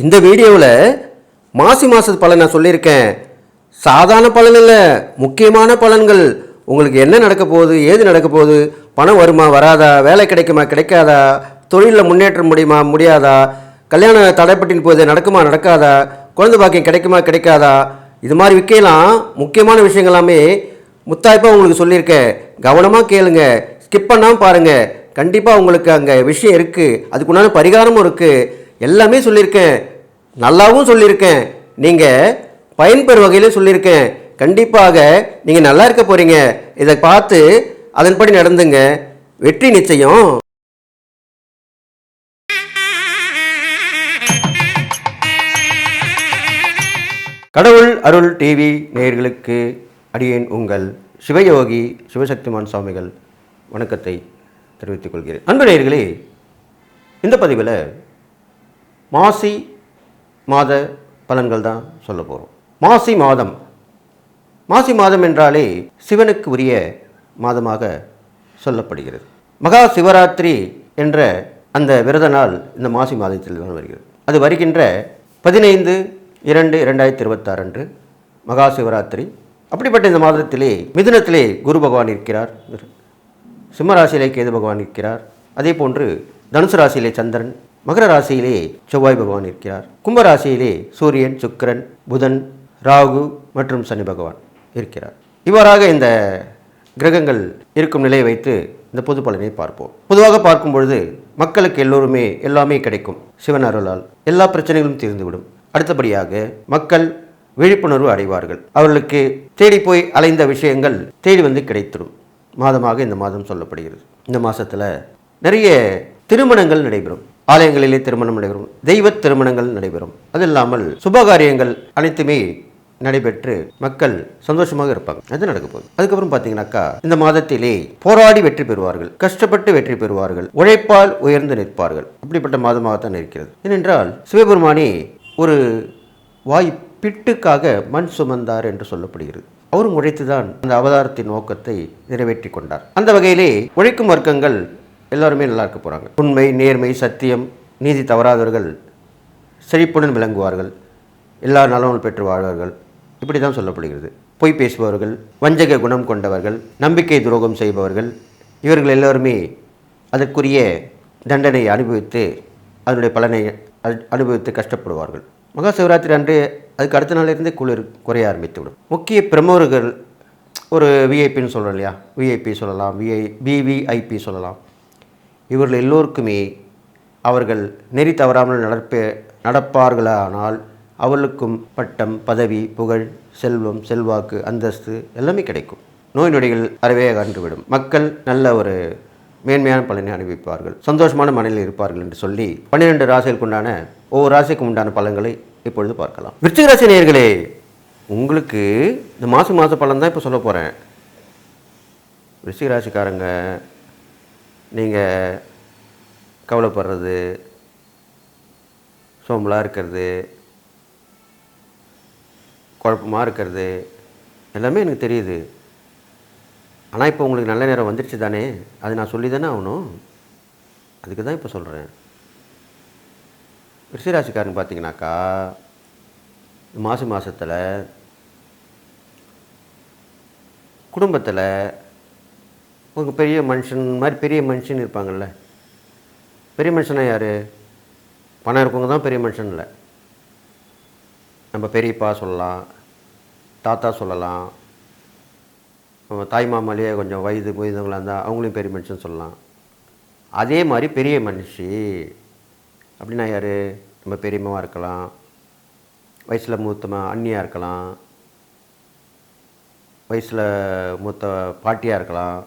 இந்த வீடியோவில் மாசி மாதத்து பலன் நான் சொல்லியிருக்கேன். சாதாரண பலன் இல்லை, முக்கியமான பலன்கள். உங்களுக்கு என்ன நடக்க போகுது, ஏது நடக்க போகுது, பணம் வருமா வராதா, வேலை கிடைக்குமா கிடைக்காதா, தொழிலில் முன்னேற்ற முடியுமா முடியாதா, கல்யாணம் தடைப்பட்டின்னு போகுது நடக்குமா நடக்காதா, குழந்தை பாக்கியம் கிடைக்குமா கிடைக்காதா, இது மாதிரி விற்கலாம். முக்கியமான விஷயங்கள் எல்லாமே முத்தாய்ப்பாக உங்களுக்கு சொல்லியிருக்கேன். கவனமாக கேளுங்க, ஸ்கிப் பண்ணாமல் பாருங்கள். கண்டிப்பாக உங்களுக்கு அங்கே விஷயம் இருக்குது, அதுக்குண்டான பரிகாரமும் இருக்குது. எல்லாமே சொல்லியிருக்கேன், நல்லாவும் சொல்லியிருக்கேன், நீங்கள் பயன்பெறும் வகையில் சொல்லியிருக்கேன். கண்டிப்பாக நீங்கள் நல்லா இருக்க போகிறீங்க. இதை பார்த்து அதன்படி நடந்துங்க, வெற்றி நிச்சயம். கடவுள் அருள் டிவி நேயர்களுக்கு அடியேன் உங்கள் சிவயோகி சிவசக்திமான் சுவாமிகள் வணக்கத்தை தெரிவித்துக் கொள்கிறேன். அன்பு நேயர்களே, இந்த பதிவில் மாசி மாத பலன்கள் தான் சொல்ல போகிறோம். மாசி மாதம் என்றாலே சிவனுக்கு உரிய மாதமாக சொல்லப்படுகிறது. மகா சிவராத்திரி என்ற அந்த விரத நாள் இந்த மாசி மாதத்தில் தான் வருகிறது. அது வருகின்ற 15/2/2026 அன்று மகா சிவராத்திரி. அப்படிப்பட்ட இந்த மாதத்திலே மிதுனத்திலே குரு பகவான் இருக்கிறார், சிம்மராசியிலே கேது பகவான் இருக்கிறார், அதே போன்று தனுசு ராசியிலே சந்திரன், மகர ராசியிலே செவ்வாய் பகவான் இருக்கிறார், கும்பராசியிலே சூரியன், சுக்கிரன், புதன், ராகு மற்றும் சனி பகவான் இருக்கிறார். இவ்வாறாக இந்த கிரகங்கள் இருக்கும் நிலையை வைத்து இந்த பொது பலனை பார்ப்போம். பொதுவாக பார்க்கும் பொழுது மக்களுக்கு எல்லோருமே எல்லாமே கிடைக்கும். சிவன் அருளால் எல்லா பிரச்சனைகளும் தீர்ந்துவிடும். அடுத்தபடியாக மக்கள் விழிப்புணர்வு அடைவார்கள். அவர்களுக்கு தேடி போய் அலைந்த விஷயங்கள் தேடி வந்து கிடைத்திடும் மாதமாக இந்த மாதம் சொல்லப்படுகிறது. இந்த மாதத்தில் நிறைய திருமணங்கள் நடைபெறும். ஆலயங்களிலே திருமணம் நடைபெறும், தெய்வ திருமணங்கள் நடைபெறும். அது இல்லாமல் சுபகாரியங்கள் அனைத்துமே நடைபெற்று மக்கள் சந்தோஷமாக இருப்பாங்க. அது நடக்க போகுது. அதுக்கப்புறம் பார்த்தீங்கன்னாக்கா இந்த மாதத்திலே போராடி வெற்றி பெறுவார்கள், கஷ்டப்பட்டு வெற்றி பெறுவார்கள், உழைப்பால் உயர்ந்து நிற்பார்கள். அப்படிப்பட்ட மாதமாகத்தான் இருக்கிறது. ஏனென்றால் சிவபெருமானே ஒரு வாய் பிட்டுக்காக மண் சுமந்தார் என்று சொல்லப்படுகிறது. அவரும் உழைத்துதான் அந்த அவதாரத்தின் நோக்கத்தை நிறைவேற்றி கொண்டார். அந்த வகையிலே உழைக்கும் வர்க்கங்கள் எல்லாருமே நல்லா இருக்க போகிறாங்க. உண்மை, நேர்மை, சத்தியம், நீதி தவறாதவர்கள் செழிப்புடன் விளங்குவார்கள், எல்லா நலனும் பெற்று வாழ்வார்கள். இப்படி தான் சொல்லப்படுகிறது. பொய் பேசுபவர்கள், வஞ்சக குணம் கொண்டவர்கள், நம்பிக்கை துரோகம் செய்பவர்கள், இவர்கள் எல்லோருமே அதற்குரிய தண்டனை அனுபவித்து அதனுடைய பலனை அனுபவித்து கஷ்டப்படுவார்கள். மகா சிவராத்திரி அன்று அதுக்கு அடுத்த நாளிலிருந்தே குளிர் குறைய ஆரம்பித்துவிடும். முக்கிய பிரமுகர்கள், ஒரு விஐபின்னு சொல்கிறோம் இல்லையா, விஐபி சொல்லலாம், விவிஐபி சொல்லலாம். இவர்கள் எல்லோருக்குமே அவர்கள் நெறி தவறாமல் நடப்பார்களானால் அவர்களுக்கும் பட்டம், பதவி, புகழ், செல்வம், செல்வாக்கு, அந்தஸ்து எல்லாமே கிடைக்கும். நோய் நொடிகள் அறவே அகன்றுவிடும். மக்கள் நல்ல ஒரு மேன்மையான பலனை அனுபவிப்பார்கள், சந்தோஷமான மனநிலையில் இருப்பார்கள் என்று சொல்லி 12 ராசிகளுக்கு உண்டான ஒவ்வொரு ராசிக்கும் உண்டான பலன்களை இப்பொழுது பார்க்கலாம். விருச்சிக ராசி நேயர்களே, உங்களுக்கு இந்த மாத பலன் தான் இப்போ சொல்ல போகிறேன். விருச்சிக ராசிக்காரங்க, நீங்கள் கவலைப்படுறது, சோம்பலாக இருக்கிறது, குழப்பமாக இருக்கிறது எல்லாமே எனக்கு தெரியுது. ஆனால் இப்போ உங்களுக்கு நல்ல நேரம் வந்துடுச்சு தானே, அது நான் சொல்லி தானே ஆகணும். அதுக்கு தான் இப்போ சொல்கிறேன். ரிஷிராசிக்காரன் பார்த்தீங்கன்னாக்கா மாதத்தில் குடும்பத்தில் உங்கள் பெரிய மனுஷன் மாதிரி பெரிய மனுஷன் இருப்பாங்கள்ல. பெரிய மனுஷனா யார்? பணம் இருக்கவங்க தான் பெரிய மனுஷன் இல்லை. நம்ம பெரியப்பா சொல்லலாம், தாத்தா சொல்லலாம், தாய் மாமாலேயே கொஞ்சம் வயது முதிர்ந்தவங்களாக இருந்தால் அவங்களையும் பெரிய மனுஷன் சொல்லலாம். அதே மாதிரி பெரிய மனுஷி அப்படின்னா யார்? நம்ம பெரியம்மாவாக இருக்கலாம், வயசில் மூத்தமாக அண்ணியாக இருக்கலாம், வயசில் மூத்த பாட்டியாக இருக்கலாம்.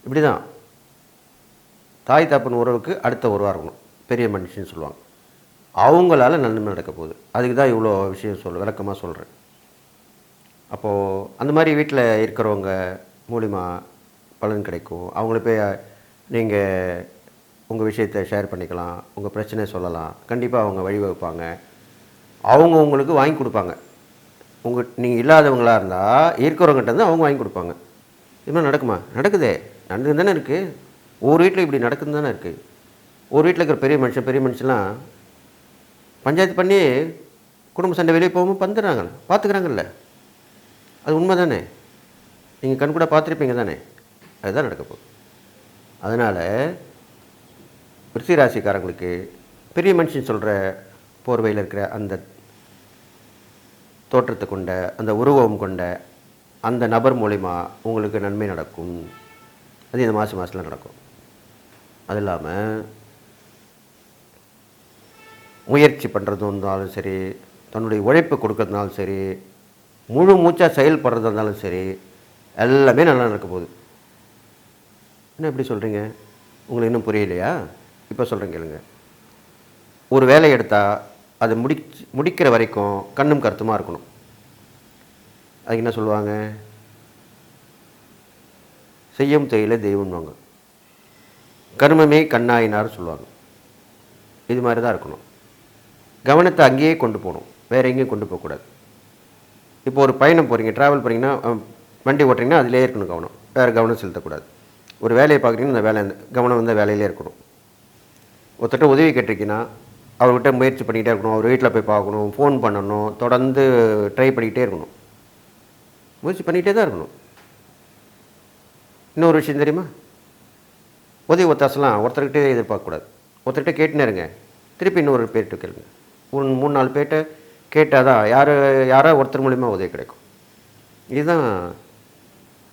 இப்படி தான் தாய் தாப்பன் உறவுக்கு அடுத்த உறவாக இருக்கணும் பெரிய மனுஷன்னு சொல்லுவாங்க. அவங்களால நன்மை நடக்க போகுது. அதுக்கு தான் இவ்வளோ விஷயம் விளக்கமாக சொல்கிறேன். அப்போது அந்த மாதிரி வீட்டில் இருக்கிறவங்க மூலிமா பலன் கிடைக்கும். அவங்கள போய் நீங்கள் உங்கள் விஷயத்தை ஷேர் பண்ணிக்கலாம், உங்கள் பிரச்சனையை சொல்லலாம். கண்டிப்பாக அவங்க வழிவகுப்பாங்க. அவங்க உங்களுக்கு வாங்கி கொடுப்பாங்க. நீங்கள் இல்லாதவங்களாக இருந்தால் இருக்கிறவங்ககிட்ட இருந்து அவங்க வாங்கி கொடுப்பாங்க. இது மாதிரி நடக்குமா? நடக்குதே, நடந்து தானே இருக்குது. ஒவ்வொரு வீட்டில் இப்படி நடக்குது தானே இருக்குது. ஒரு வீட்டில் இருக்கிற பெரிய மனுஷன்லாம் பஞ்சாயத்து பண்ணி குடும்ப சண்டை வெளியே போகாமல் வந்துடுறாங்கல்ல, பார்த்துக்கிறாங்கல்ல. அது உண்மை தானே? நீங்கள் கண் கூட பார்த்துருப்பீங்க தானே? அதுதான் நடக்க போகுது. அதனால் விருச்சிக ராசிக்காரங்களுக்கு பெரிய மனுஷன் சொல்கிற போர்வையில் இருக்கிற அந்த தோற்றத்தை கொண்ட, அந்த உருவம் கொண்ட அந்த நபர் மூலிமா உங்களுக்கு நன்மை நடக்கும். அது இந்த மாதத்தில் நடக்கும். அது இல்லாமல் முயற்சி பண்ணுறது இருந்தாலும் சரி, தன்னுடைய உழைப்பு கொடுக்கறதுனாலும் சரி, முழு மூச்சாக செயல்படுறதா இருந்தாலும் சரி, எல்லாமே நல்லா நடக்க போகுது. என்ன எப்படி சொல்கிறீங்க? உங்களுக்கு இன்னும் புரியலையா? இப்போ சொல்கிறேன் கேளுங்க. ஒரு வேலையை எடுத்தால் அது முடிக்கிற வரைக்கும் கண்ணும் கருத்துமாக இருக்கணும். அதுக்கு என்ன சொல்லுவாங்க? செய்யும் தொழிலை தெய்வம்வாங்க. கர்மமே கண்ணாயினார் சொல்லுவாங்க. இது மாதிரி தான் இருக்கணும். கவனத்தை அங்கேயே கொண்டு போகணும், வேறு எங்கேயும் கொண்டு போகக்கூடாது. இப்போ ஒரு பயணம் போகிறீங்க, ட்ராவல் போகிறீங்கன்னா, வண்டி ஓட்டுறீங்கன்னா அதிலே இருக்கணும் கவனம், வேறு கவனம் செலுத்தக்கூடாது. ஒரு வேலையை பார்க்குறீங்கன்னா அந்த வேலை, கவனம் வந்து வேலையிலே இருக்கணும். ஒருத்தட்ட உதவி கேட்டிருக்கீங்கன்னா அவர்கிட்ட முயற்சி பண்ணிக்கிட்டே இருக்கணும். அவர் வீட்டில் போய் பார்க்கணும், ஃபோன் பண்ணணும், தொடர்ந்து ட்ரை பண்ணிக்கிட்டே இருக்கணும், முயற்சி பண்ணிக்கிட்டே தான் இருக்கணும். இன்னொரு விஷயம் தெரியுமா? உதவி ஒத்தாசெல்லாம் ஒருத்தர்கிட்டே எதிர்பார்க்கக்கூடாது. ஒருத்தர்கிட்ட கேட்டுனே இருங்க, திருப்பி இன்னொரு பேர்கிட்ட கேளுங்க. ஒரு 3-4 பேர்கிட்ட கேட்டால் தான் யாரோ ஒருத்தர் மூலிமா உதவி கிடைக்கும். இதுதான்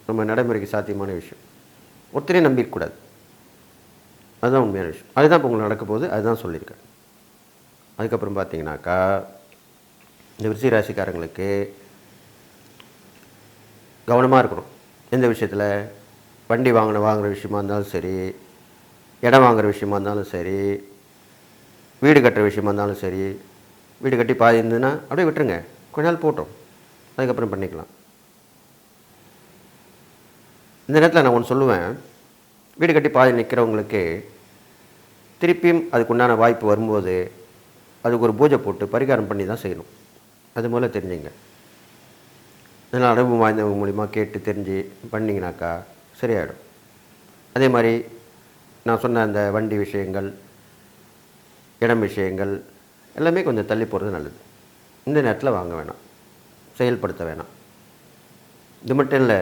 நம்ம நடைமுறைக்கு சாத்தியமான விஷயம். ஒருத்தரையும் நம்பிக்கூடாது. அதுதான் உண்மையான விஷயம். அதுதான் இப்போ உங்களுக்கு நடக்க போகுது. அதுதான் சொல்லியிருக்கேன். அதுக்கப்புறம் பார்த்தீங்கன்னாக்கா, இந்த விருச்சிக ராசிக்காரங்களுக்கு கவனமாக இருக்கணும். எந்த விஷயத்தில்? வண்டி வாங்குகிற விஷயமா இருந்தாலும் சரி, இடம் வாங்குகிற விஷயமா இருந்தாலும் சரி, வீடு கட்டுற விஷயமா இருந்தாலும் சரி. வீடு கட்டி பாதி இருந்ததுன்னா அப்படியே விட்டுருங்க, கொஞ்ச நாள் போட்டோம், அதுக்கப்புறம் பண்ணிக்கலாம். இந்த நேரத்தில் நான் ஒன்று சொல்லுவேன். வீடு கட்டி பாதி நிற்கிறவங்களுக்கு திருப்பியும் அதுக்குண்டான வாய்ப்பு வரும்போது அதுக்கு ஒரு பூஜை போட்டு பரிகாரம் பண்ணி தான் செய்யணும். அது மூலம் தெரிஞ்சுங்க. இதனால் அனுபவம் வாய்ந்தவங்க மூலிமா கேட்டு தெரிஞ்சு பண்ணிங்கனாக்கா சரியாயிடும். அதே மாதிரி நான் சொன்ன அந்த வண்டி விஷயங்கள், இடம் விஷயங்கள் எல்லாமே கொஞ்சம் தள்ளி போகிறது நல்லது. இந்த நேரத்தில் வாங்க வேணாம், செயல்படுத்த வேணாம். இது மட்டும் இல்லை,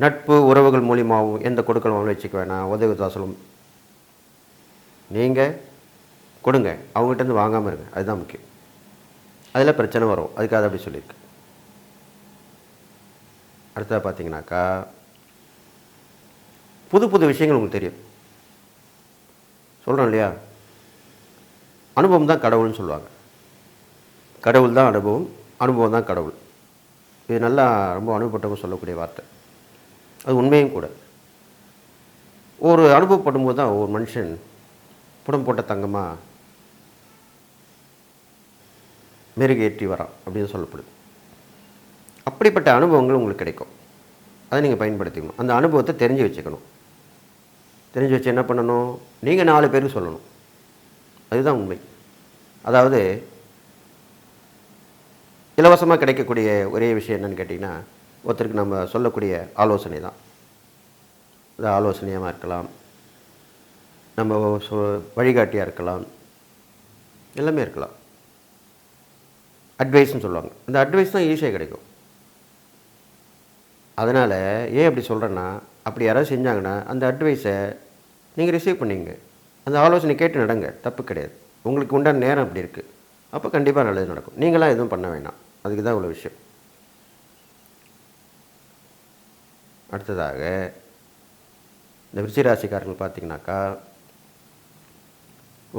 நட்பு உறவுகள் மூலியமாகவும் எந்த கொடுக்கலும் வச்சுக்க வேணாம். உதவி தாசலும் நீங்கள் கொடுங்க, அவங்ககிட்டருந்து வாங்காமல் இருங்க. அதுதான் முக்கியம். அதில் பிரச்சனை வரும், அதுக்காக அப்படி சொல்லியிருக்கு. அடுத்ததாக பார்த்தீங்கன்னாக்கா, புது புது விஷயங்கள் உங்களுக்கு தெரியும். சொல்கிறோம் இல்லையா, அனுபவம் தான் கடவுள்னு சொல்லுவாங்க. கடவுள் தான் அனுபவம், அனுபவம் தான் கடவுள். இது நல்லா ரொம்ப அனுபவப்பட்டவங்க சொல்லக்கூடிய வார்த்தை. அது உண்மையும் கூட. ஒரு அனுபவப்படும்போது தான் ஒரு மனுஷன் புடம் போட்ட தங்கமாக மெருகேற்றி வரான் அப்படின்னு சொல்லப்படுது. அப்படிப்பட்ட அனுபவங்கள் உங்களுக்கு கிடைக்கும். அதை நீங்கள் பயன்படுத்திக்கணும். அந்த அனுபவத்தை தெரிஞ்சு வச்சுக்கணும். தெரிஞ்சு வச்சு என்ன பண்ணணும்? நீங்கள் 4 பேருக்கு சொல்லணும். அதுதான் உண்மை. அதாவது இலவசமாக கிடைக்கக்கூடிய ஒரே விஷயம் என்னென்னு கேட்டிங்கன்னா, ஒருத்தருக்கு நம்ம சொல்லக்கூடிய ஆலோசனை தான். அது ஆலோசனையாக இருக்கலாம், நம்ம வழிகாட்டியாக இருக்கலாம், எல்லாமே இருக்கலாம். அட்வைஸ்ன்னு சொல்லுவாங்க. அந்த அட்வைஸ் தான் ஈஸியாக கிடைக்கும். அதனால் ஏன் அப்படி சொல்கிறேன்னா, அப்படி யாராவது செஞ்சாங்கன்னா அந்த அட்வைஸை நீங்கள் ரிசீவ் பண்ணிங்க. அந்த ஆலோசனை கேட்டு நடங்க, தப்பு கிடையாது. உங்களுக்கு உண்டான நேரம் அப்படி இருக்குது, அப்போ கண்டிப்பாக நல்லது நடக்கும். நீங்களாம் எதுவும் பண்ண வேணாம். அதுக்கு தான் இவ்வளோ விஷயம். அடுத்ததாக இந்த விருச்சிக ராசிக்காரர்கள் பார்த்திங்கனாக்கா,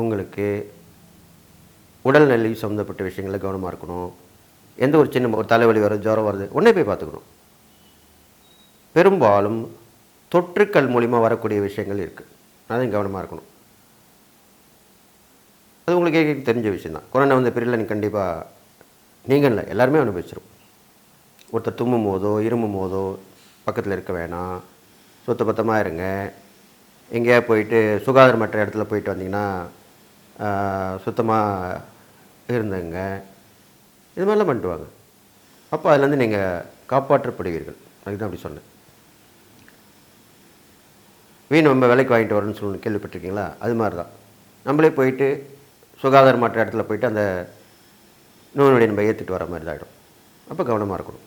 உங்களுக்கு உடல்நிலை சம்மந்தப்பட்ட விஷயங்களில் கவனமாக இருக்கணும். எந்த ஒரு சின்ன ஒரு தலைவலி வருது, ஜுரம் வருது, உடனே போய் பார்த்துக்கணும். பெரும்பாலும் தொற்றுக்கள் மூலிமா வரக்கூடிய விஷயங்கள் இருக்குது, அதையும் கவனமாக இருக்கணும். அது உங்களுக்கு தெரிஞ்ச விஷயந்தான். கொரோனா வந்த பீரியடில் நீங்கள் கண்டிப்பாக நீங்கள் இல்லை எல்லாருமே அனுபவிச்சிடும். ஒருத்தர் தும்மும் போதோ இருமும் போதோ பக்கத்தில் இருக்க வேணாம், சுத்தபத்தமாக இருங்க. எங்கேயா போயிட்டு சுகாதாரமற்ற இடத்துல போயிட்டு வந்தீங்கன்னா சுத்தமாக இருந்துங்க. இது மாதிரிலாம் பண்ணிட்டு வாங்க. அப்போ அதுலேருந்து நீங்கள் காப்பாற்றப்படுவீர்கள். அதுக்கு தான் அப்படி சொன்னேன். வீண் நம்ம விலைக்கு வாங்கிட்டு வரணும்னு சொல்லி கேள்விப்பட்டிருக்கீங்களா? அது மாதிரி தான். நம்மளே போயிட்டு சுகாதாரம் மற்ற இடத்துல போயிட்டு அந்த நோயினுடைய நம்ம ஏற்றுட்டு வர மாதிரி தான் ஆகிடும். அப்போ கவனமாக இருக்கணும்.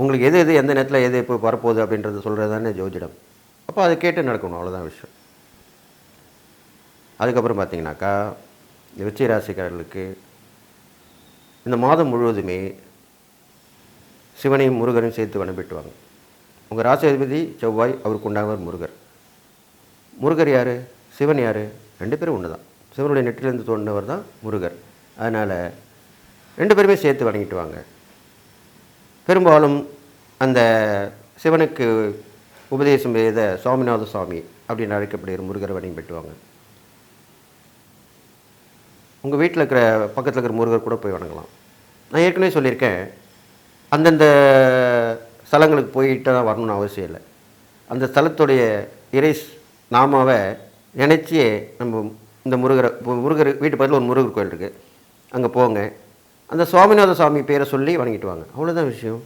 உங்களுக்கு எது எந்த நேரத்தில் எது இப்போ வரப்போகுது அப்படின்றத சொல்கிறது தானே ஜோதிடம். அப்போ அதை கேட்டு நடக்கணும், அவ்வளோதான் விஷயம். அதுக்கப்புறம் பார்த்தீங்கன்னாக்கா இந்த விருச்சிக ராசிக்காரர்களுக்கு இந்த மாதம் முழுவதுமே சிவனையும் முருகனையும் சேர்த்து வழிபட்டுவாங்க. உங்கள் ராசி அதிபதி செவ்வாய், அவருக்கு உண்டானவர் முருகர். முருகர் யார், சிவன் யார், 2 பேரும் ஒன்று தான். சிவனுடைய நெற்றிலிருந்து தோன்றினவர் தான் முருகர். அதனால் 2 பேருமே சேர்த்து வணங்கிட்டு வாங்க. பெரும்பாலும் அந்த சிவனுக்கு உபதேசம் செய்த சுவாமிநாத சுவாமி அப்படின்னு அழைக்கப்படுகிற முருகரை வணங்கிட்டுவாங்க. உங்கள் வீட்டில் இருக்கிற பக்கத்தில் இருக்கிற முருகர் கூட போய் வணங்கலாம். நான் ஏற்கனவே சொல்லியிருக்கேன், அந்தந்த ஸ்தலங்களுக்கு போயிட்டு தான் வரணும்னு அவசியம் இல்லை. அந்த ஸ்தலத்துடைய இறை நாமாவை நினச்சி நம்ம இந்த முருகர் வீட்டு பக்கத்தில் ஒரு முருகர் கோயில் இருக்குது, அங்கே போங்க, அந்த சுவாமிநாத சுவாமி பேரை சொல்லி வணங்கிட்டு வாங்க, அவ்வளோதான் விஷயம்.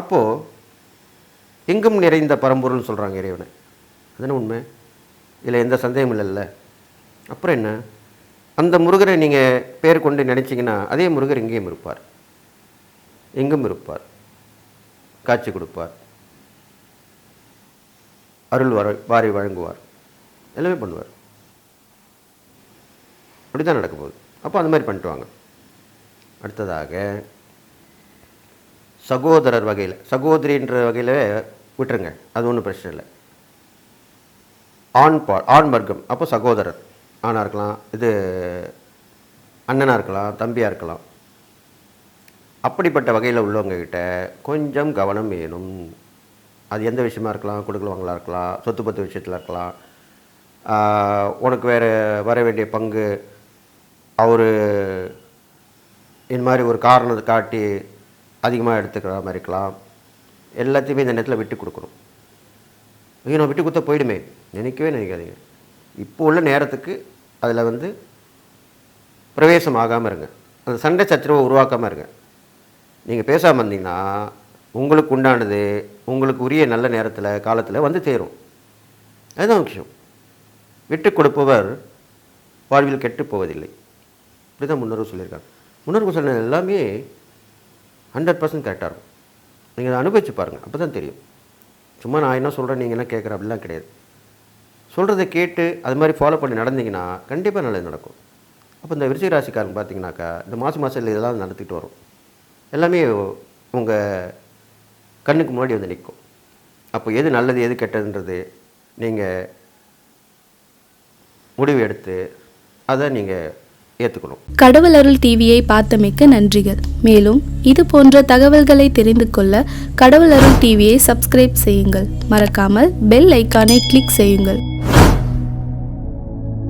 அப்போது எங்கும் நிறைந்த பரம்பொருள்னு சொல்கிறாங்க இறைவனை, அதுதானே உண்மை, இதில் எந்த சந்தேகமும் இல்லைல்ல. அப்புறம் என்ன, அந்த முருகரை நீங்கள் பேர் கொண்டு நினச்சிங்கன்னா அதே முருகர் எங்கேயும் இருப்பார், எங்கும் இருப்பார், காட்சி கொடுப்பார், அருள் வாரி வழங்குவார், எல்லாமே பண்ணுவார். அப்படி தான் நடக்க போகுது. அப்போ அந்த மாதிரி பண்ணிட்டு வாங்க. அடுத்ததாக சகோதரர் வகையில், சகோதரின்ற வகையில் விட்டுருங்க, அது ஒன்றும் பிரச்சனை இல்லை. ஆண் வர்க்கம், அப்போ சகோதரர் ஆணாக இருக்கலாம், இது அண்ணனாக இருக்கலாம், தம்பியாக இருக்கலாம். அப்படிப்பட்ட வகையில் உள்ளவங்கக்கிட்ட கொஞ்சம் கவனம் வேணும். அது எந்த விஷயமா இருக்கலாம், கொடுக்கல் வாங்கலாக இருக்கலாம், சொத்து பத்து விஷயத்தில் இருக்கலாம், உனக்கு வேறு வர வேண்டிய பங்கு அவர் இந்த மாதிரி ஒரு காரணத்தை காட்டி அதிகமாக எடுத்துக்கிற மாதிரி இருக்கலாம். எல்லாத்தையுமே இந்த நேரத்தில் விட்டு கொடுக்கணும். ஐயோ நான் விட்டு கொடுத்தா போயிடுமே நினைக்காதீங்க. இப்போ உள்ள நேரத்துக்கு அதில் பிரவேசம் ஆகாமல் இருங்க, அந்த சண்டை சச்சரவை உருவாக்காமல் இருங்க. நீங்கள் பேசாமல் இருந்தீங்கன்னா உங்களுக்கு உண்டானது உங்களுக்கு உரிய நல்ல நேரத்தில் காலத்தில் சேரும். அதுதான் விஷயம். விட்டு கொடுப்பவர் வாழ்வில் கெட்டு போவதில்லை. இப்படி தான் முன்னோர்கள் சொல்லியிருக்காங்க. முன்னோர்கள் சொன்ன எல்லாமே 100% கரெக்டாக இருக்கும். நீங்கள் அதை அனுபவிச்சு பாருங்கள், அப்போ தான் தெரியும். சும்மா நான் என்ன சொல்கிறேன் நீங்கள் என்ன கேட்குற அப்படிலாம் கிடையாது. சொல்கிறத கேட்டு அது மாதிரி ஃபாலோ பண்ணி நடந்தீங்கன்னா கண்டிப்பாக நல்லது நடக்கும். அப்போ இந்த விருச்சிக ராசிக்காரங்க பார்த்தீங்கன்னாக்கா இந்த மாதத்தில் இதெல்லாம் நடத்திட்டு வரும். எல்லாமே உங்கள் கண்ணுக்கு முன்னாடி நிற்கும். அப்போ எது நல்லது எது கெட்டதுன்றது நீங்கள் முடிவு எடுத்து அதை நீங்கள் ஏற்றுக்கணும். கடவுள் அருள் டிவியை பார்த்தமைக்கு நன்றிகள். மேலும் இது போன்ற தகவல்களை தெரிந்து கொள்ள கடவுள் அருள் டிவியை சப்ஸ்கிரைப் செய்யுங்கள். மறக்காமல் பெல் ஐக்கானை கிளிக் செய்யுங்கள்.